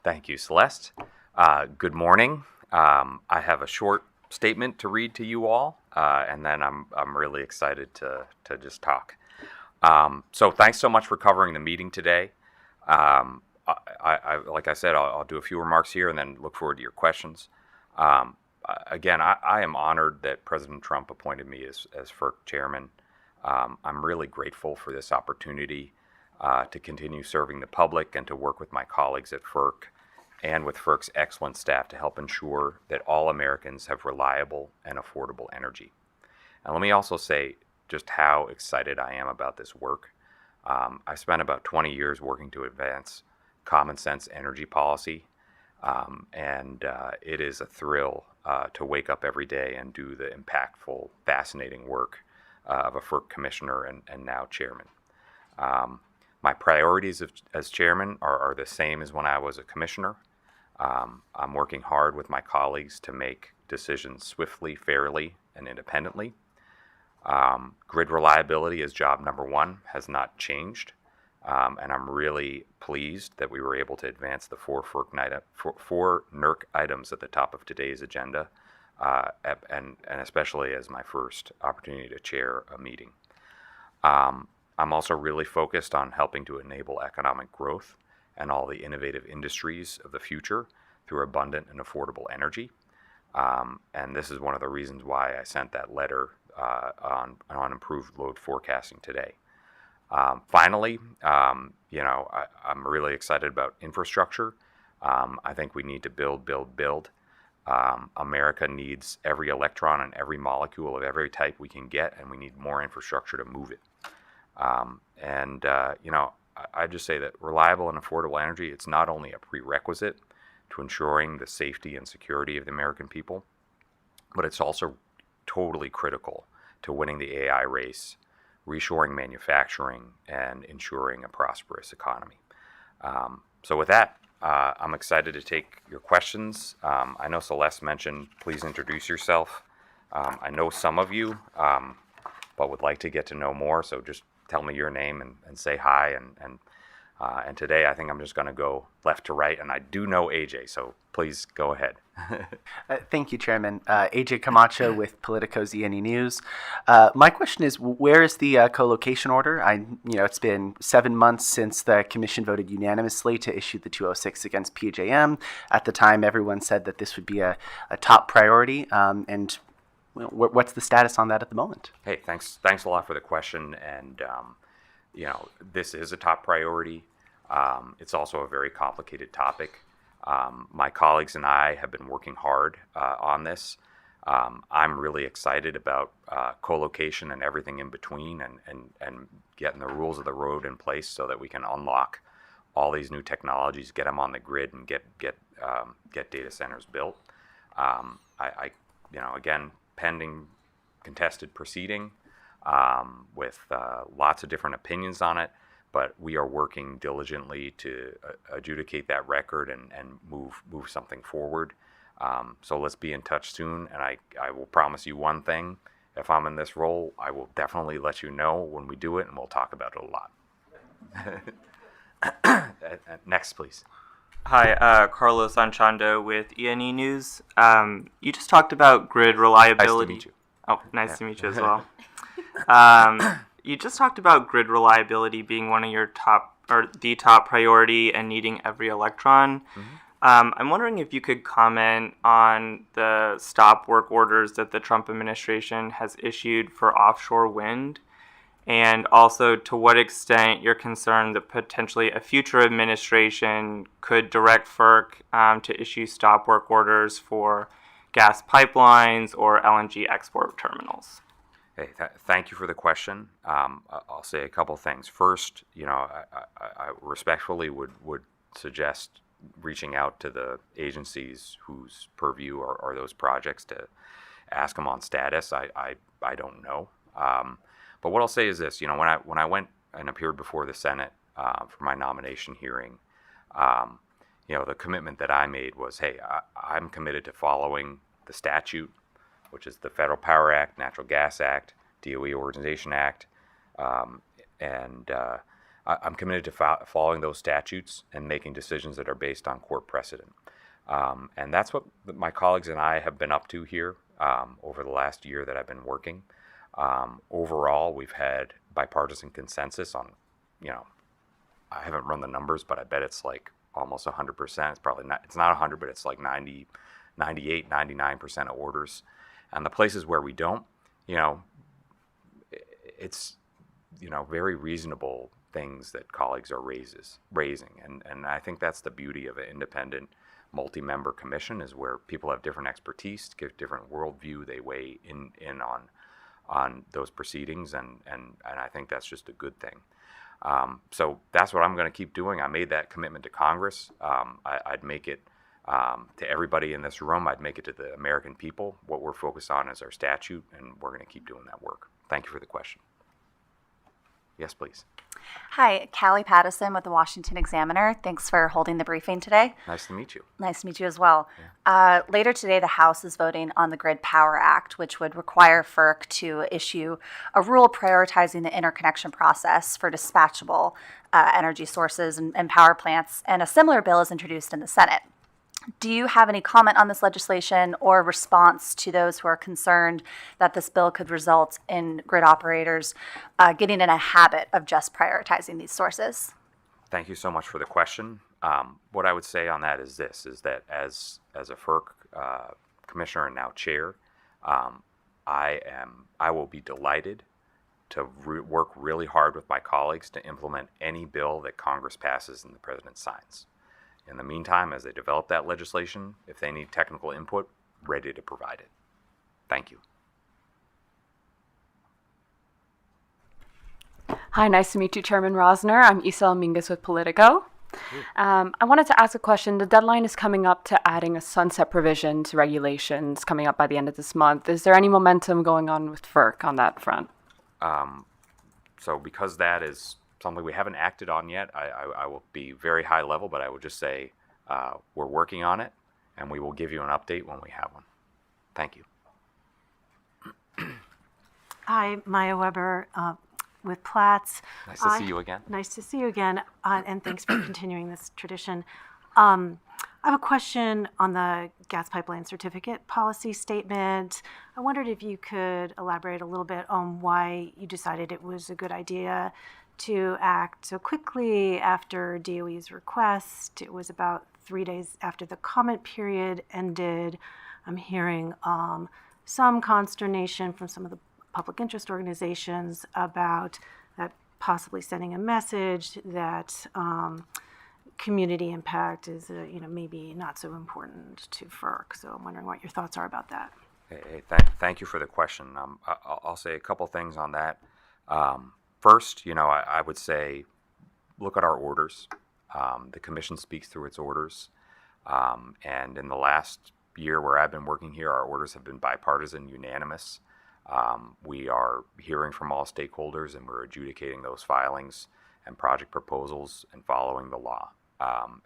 Thank you, Celeste. Good morning. I have a short statement to read to you all, and then I'm really excited to just talk. So thanks so much for covering the meeting today. Like I said, I'll do a few remarks here and then look forward to your questions. Again, I am honored that President Trump appointed me as FERC chairman. I'm really grateful for this opportunity to continue serving the public and to work with my colleagues at FERC and with FERC's excellent staff to help ensure that all Americans have reliable and affordable energy. And let me also say just how excited I am about this work. I spent about 20 years working to advance common sense energy policy, and it is a thrill to wake up every day and do the impactful, fascinating work of a FERC commissioner and now chairman. My priorities as chairman are the same as when I was a commissioner. I'm working hard with my colleagues to make decisions swiftly, fairly, and independently. Grid reliability as job number one has not changed, and I'm really pleased that we were able to advance the four NERC items at the top of today's agenda, and especially as my first opportunity to chair a meeting. I'm also really focused on helping to enable economic growth and all the innovative industries of the future through abundant and affordable energy. And this is one of the reasons why I sent that letter on improved load forecasting today. Finally, I'm really excited about infrastructure. I think we need to build. America needs every electron and every molecule of every type we can get, and we need more infrastructure to move it. I just say that reliable and affordable energy, it's not only a prerequisite to ensuring the safety and security of the American people, but it's also totally critical to winning the AI race, reshoring manufacturing, and ensuring a prosperous economy. So with that, I'm excited to take your questions. I know Celeste mentioned, please introduce yourself. I know some of you, but would like to get to know more, so just tell me your name and say hi. And today I think I'm just going to go left to right, and I do know AJ, so please go ahead. Thank you, Chairman. AJ Camacho with Politico's E&E News. My question is, where is the colocation order? It's been 7 months since the Commission voted unanimously to issue the 206 against PJM. At the time, everyone said that this would be a top priority, and what's the status on that at the moment? Hey, thanks a lot for the question. And, this is a top priority. It's also a very complicated topic. My colleagues and I have been working hard on this. I'm really excited about colocation and everything in between and getting the rules of the road in place so that we can unlock all these new technologies, get them on the grid, and get data centers built. Again, pending contested proceeding with lots of different opinions on it, but we are working diligently to adjudicate that record and move something forward. So let's be in touch soon, and I will promise you one thing. If I'm in this role, I will definitely let you know when we do it, and we'll talk about it a lot. Next, please. Hi, Carlos Anchando with E&E News. You just talked about grid reliability. Nice to meet you. Oh, nice to meet you as well. You just talked about grid reliability being one of your the top priority and needing every electron. Mm-hmm. I'm wondering if you could comment on the stop work orders that the Trump administration has issued for offshore wind, and also to what extent you're concerned that potentially a future administration could direct FERC to issue stop work orders for gas pipelines or LNG export terminals. Hey, thank you for the question. I'll say a couple things. First, I respectfully would suggest reaching out to the agencies whose purview are those projects to ask them on status. I don't know. But what I'll say is this: when I went and appeared before the Senate for my nomination hearing, the commitment that I made was, hey, I'm committed to following the statute, which is the Federal Power Act, Natural Gas Act, DOE Organization Act, and I'm committed to following those statutes and making decisions that are based on court precedent. And that's what my colleagues and I have been up to here over the last year that I've been working. Overall, we've had bipartisan consensus on, I haven't run the numbers, but I bet it's like almost 100%. It's probably not, it's not 100, but it's like 90, 98, 99% of orders. And the places where we don't, it's, very reasonable things that colleagues are raising. And I think that's the beauty of an independent multi-member commission, is where people have different expertise, give different worldview, they weigh in on those proceedings, and I think that's just a good thing. So that's what I'm going to keep doing. I made that commitment to Congress. I'd make it to everybody in this room. I'd make it to the American people. What we're focused on is our statute, and we're going to keep doing that work. Thank you for the question. Yes, please. Hi, Callie Pattison with the Washington Examiner. Thanks for holding the briefing today. Nice to meet you. Nice to meet you as well. Later today, the House is voting on the Grid Power Act, which would require FERC to issue a rule prioritizing the interconnection process for dispatchable energy sources and power plants. And a similar bill is introduced in the Senate. Do you have any comment on this legislation or response to those who are concerned that this bill could result in grid operators getting in a habit of just prioritizing these sources? Thank you so much for the question. What I would say on that is this, is that as a FERC commissioner and now chair, I will be delighted to work really hard with my colleagues to implement any bill that Congress passes and the President signs. In the meantime, as they develop that legislation, if they need technical input, ready to provide it. Thank you. Hi, nice to meet you, Chairman Rosner. I'm Isel Mingus with Politico. I wanted to ask a question. The deadline is coming up to adding a sunset provision to regulations coming up by the end of this month. Is there any momentum going on with FERC on that front? So because that is something we haven't acted on yet, I will be very high level, but I will just say we're working on it, and we will give you an update when we have one. Thank you. Hi, Maya Weber with Platts. Nice to see you again. Nice to see you again, and thanks for continuing this tradition. I have a question on the gas pipeline certificate policy statement. I wondered if you could elaborate a little bit on why you decided it was a good idea to act so quickly after DOE's request. It was about 3 days after the comment period ended. I'm hearing some consternation from some of the public interest organizations about that possibly sending a message that community impact is maybe not so important to FERC. So I'm wondering what your thoughts are about that. Hey, thank you for the question. I'll say a couple things on that. First, I would say look at our orders. The Commission speaks through its orders. And in the last year where I've been working here, our orders have been bipartisan, unanimous. We are hearing from all stakeholders, and we're adjudicating those filings and project proposals and following the law.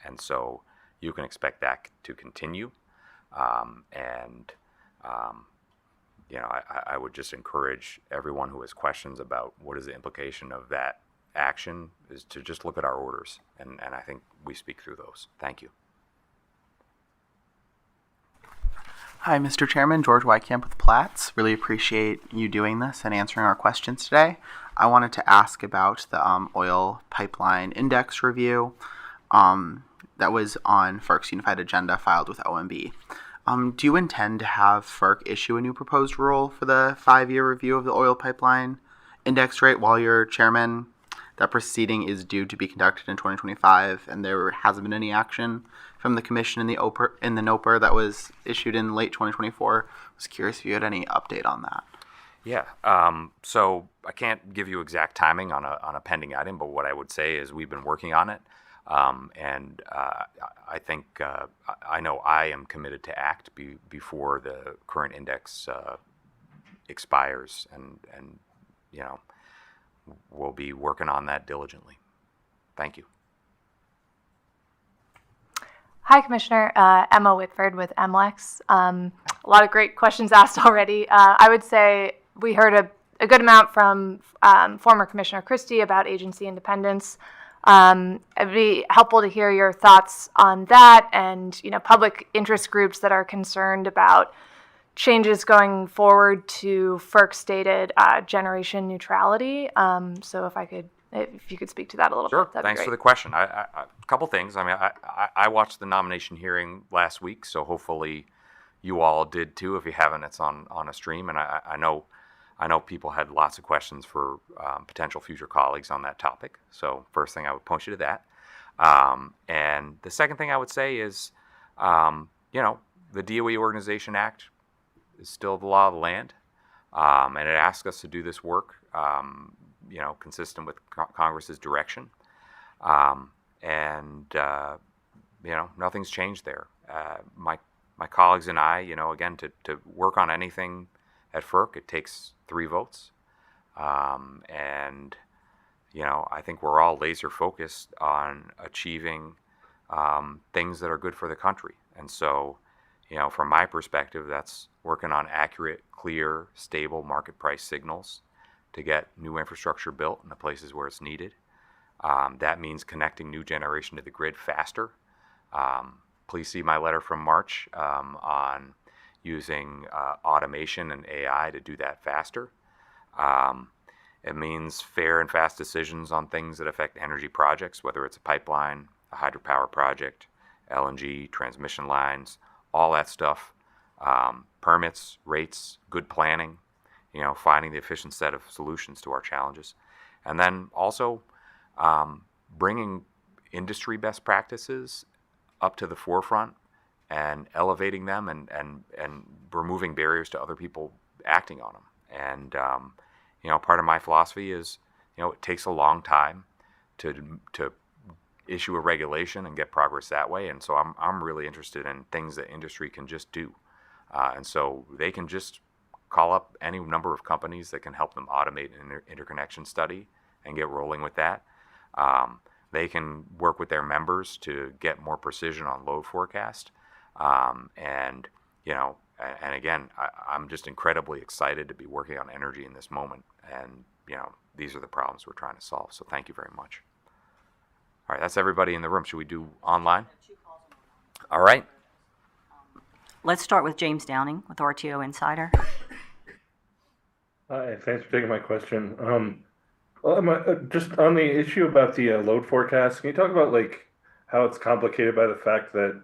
And so you can expect that to continue. I would just encourage everyone who has questions about what is the implication of that action is to just look at our orders, and I think we speak through those. Thank you. Hi, Mr. Chairman, George Wykamp with Platts. Really appreciate you doing this and answering our questions today. I wanted to ask about the oil pipeline index review that was on FERC's unified agenda filed with OMB. Do you intend to have FERC issue a new proposed rule for the 5-year review of the oil pipeline index rate while you're chairman? That proceeding is due to be conducted in 2025, and there hasn't been any action from the Commission in the NOPR that was issued in late 2024. I was curious if you had any update on that. Yeah. So I can't give you exact timing on a pending item, but what I would say is we've been working on it. I think I know I am committed to act before the current index expires, and we'll be working on that diligently. Thank you. Hi, Commissioner. Emma Whitford with MLEX. A lot of great questions asked already. I would say we heard a good amount from former Commissioner Christie about agency independence. It'd be helpful to hear your thoughts on that, and public interest groups that are concerned about changes going forward to FERC stated generation neutrality. So if you could speak to that a little Sure. bit, that'd be Thanks great. for the question. A couple things. I mean, I watched the nomination hearing last week, so hopefully you all did too. If you haven't, it's on a stream, and I know people had lots of questions for potential future colleagues on that topic. So first thing, I would point you to that. And the second thing I would say is, the DOE Organization Act is still the law of the land, and it asks us to do this work, consistent with Congress's direction. Nothing's changed there. My colleagues and I, again, to work on anything at FERC, it takes 3 votes. I think we're all laser focused on achieving things that are good for the country. And so, from my perspective, that's working on accurate, clear, stable market price signals to get new infrastructure built in the places where it's needed. That means connecting new generation to the grid faster. Please see my letter from March on using automation and AI to do that faster. It means fair and fast decisions on things that affect energy projects, whether it's a pipeline, a hydropower project, LNG, transmission lines, all that stuff. Permits, rates, good planning, finding the efficient set of solutions to our challenges. And then also bringing industry best practices up to the forefront and elevating them and removing barriers to other people acting on them. And, part of my philosophy is, it takes a long time to issue a regulation and get progress that way. And so I'm really interested in things that industry can just do. And so they can just call up any number of companies that can help them automate an interconnection study and get rolling with that. They can work with their members to get more precision on load forecast. And again, I'm just incredibly excited to be working on energy in this moment. And, these are the problems we're trying to solve. So thank you very much. All right, that's everybody in the room. Should we do online? All right. Let's start with James Downing with RTO Insider. Hi, thanks for taking my question. Just on the issue about the load forecast, can you talk about how it's complicated by the fact that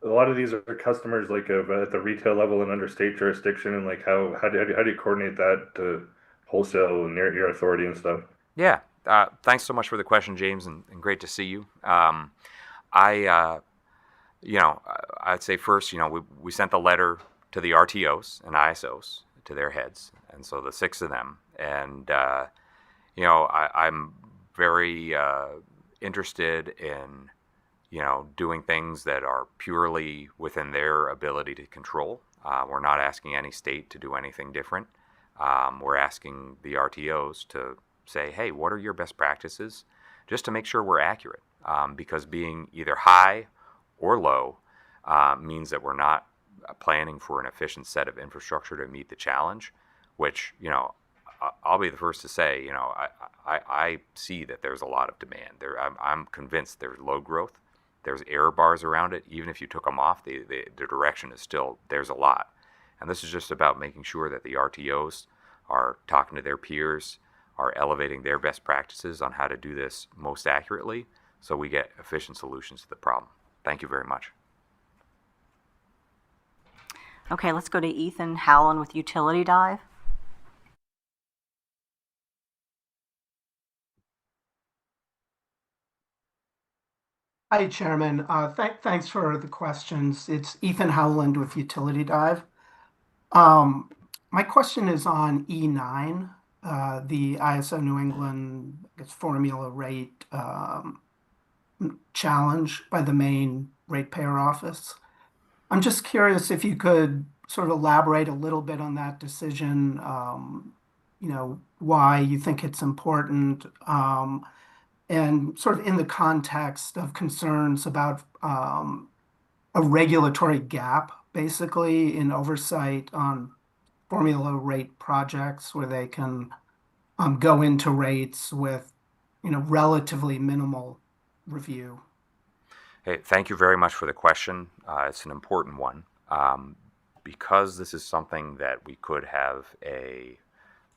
a lot of these are customers at the retail level and under state jurisdiction, and how do you coordinate that to wholesale and your authority and stuff? Yeah. Thanks so much for the question, James, and great to see you. I'd say first, we sent the letter to the RTOs and ISOs, to their heads, and so the 6 of them. And, I'm very interested in, doing things that are purely within their ability to control. We're not asking any state to do anything different. We're asking the RTOs to say, hey, what are your best practices? Just to make sure we're accurate, because being either high or low means that we're not planning for an efficient set of infrastructure to meet the challenge, which, I'll be the first to say, I see that there's a lot of demand. I'm convinced there's load growth. There's error bars around it. Even if you took them off, the direction is still, there's a lot. And this is just about making sure that the RTOs are talking to their peers, are elevating their best practices on how to do this most accurately so we get efficient solutions to the problem. Thank you very much. Okay, let's go to Ethan Howland with Utility Dive. Hi, Chairman. Thanks for the questions. It's Ethan Howland with Utility Dive. My question is on E9, the ISO New England formula rate challenge by the main ratepayer office. I'm just curious if you could sort of elaborate a little bit on that decision, why you think it's important, and sort of in the context of concerns about a regulatory gap, basically, in oversight on formula rate projects where they can go into rates with, relatively minimal review? Hey, thank you very much for the question. It's an important one. Because this is something that we could have a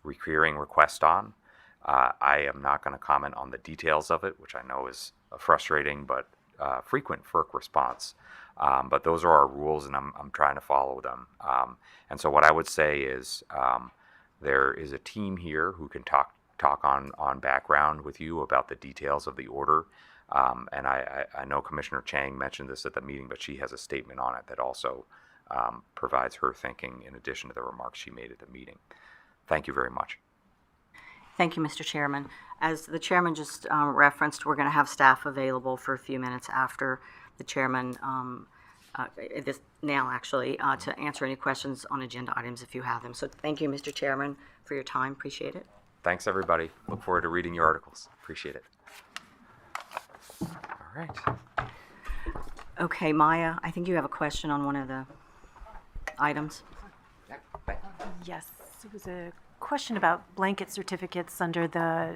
recurring request on, I am not going to comment on the details of it, which I know is a frustrating but frequent FERC response. But those are our rules, and I'm trying to follow them. And so what I would say is there is a team here who can talk on background with you about the details of the order. And I know Commissioner Chang mentioned this at the meeting, but she has a statement on it that also provides her thinking in addition to the remarks she made at the meeting. Thank you very much. Thank you, Mr. Chairman. As the chairman just referenced, we're going to have staff available for a few minutes after the chairman, now actually, to answer any questions on agenda items if you have them. So thank you, Mr. Chairman, for your time. Appreciate it. Thanks, everybody. Look forward to reading your articles. Appreciate it. All right. Okay, Maya, I think you have a question on one of the items. Yes, it was a question about blanket certificates under the